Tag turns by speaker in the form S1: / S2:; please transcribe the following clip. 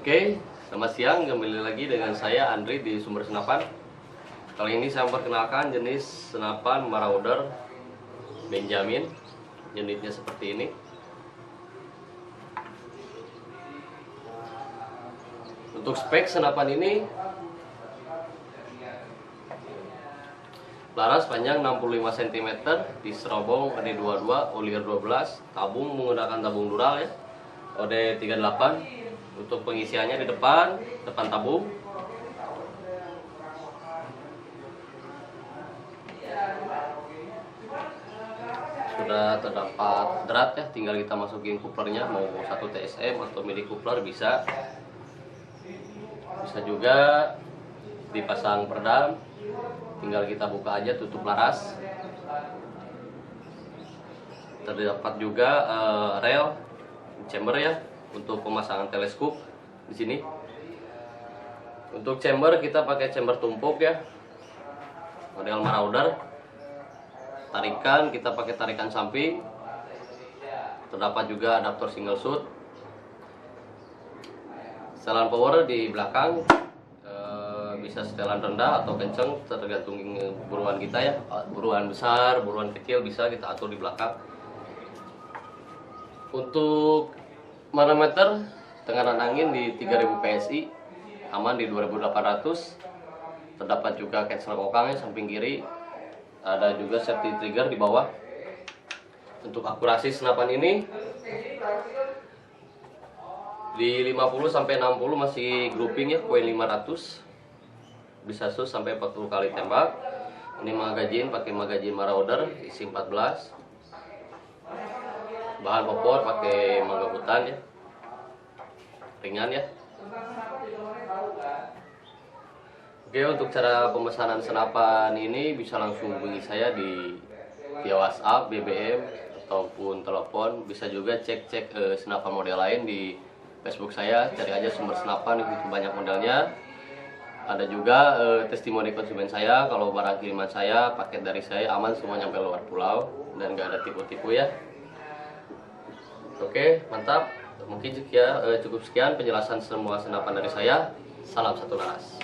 S1: Oke, selamat siang. Kembali lagi dengan saya Andri di Sumber Senapan. Kali ini saya memperkenalkan jenis senapan Marauder Benjamin. Unitnya seperti ini. Untuk spek senapan ini, laras panjang 65 cm, diserobong OD22, Olier 12, tabung menggunakan tabung dural ya, OD38. Untuk pengisiannya di depan tabung. Sudah terdapat drat ya, tinggal kita masukin kuplernya, mau 1 TSM atau midi kupler bisa. Bisa juga dipasang peredam, tinggal kita buka aja tutup laras. Terdapat juga rel chamber ya untuk pemasangan teleskop di sini. Untuk chamber kita pakai chamber tumpuk ya, model Marauder. Tarikan kita pakai tarikan samping. Terdapat juga adaptor single shoot. Setelan power di belakang, bisa setelan rendah atau kenceng tergantung buruan kita ya. Buruan besar, buruan kecil bisa kita atur di belakang. Untuk manometer tekanan angin di 3000 PSI, aman di 2800. Terdapat juga cancel kokangnya samping kiri. Ada juga safety trigger di bawah. Untuk akurasi senapan ini di 50 sampai 60 masih grouping ya, poin 500. Bisa sus sampai 40 kali tembak. Ini magazine pakai magazine Marauder isi 14. Bahan popor pakai mangga hutan ya, ringan ya. Oke, untuk cara pemesanan senapan ini bisa langsung hubungi saya di via WhatsApp, BBM ataupun telepon. Bisa juga cek senapan model lain di Facebook saya, cari aja Sumber Senapan, itu banyak modelnya. Ada juga testimoni konsumen saya, kalau barang kiriman saya, paket dari saya aman semua nyampe luar pulau dan gak ada tipu-tipu ya. Oke, mantap. Mungkin cukup sekian penjelasan semua senapan dari saya. Salam satu laras.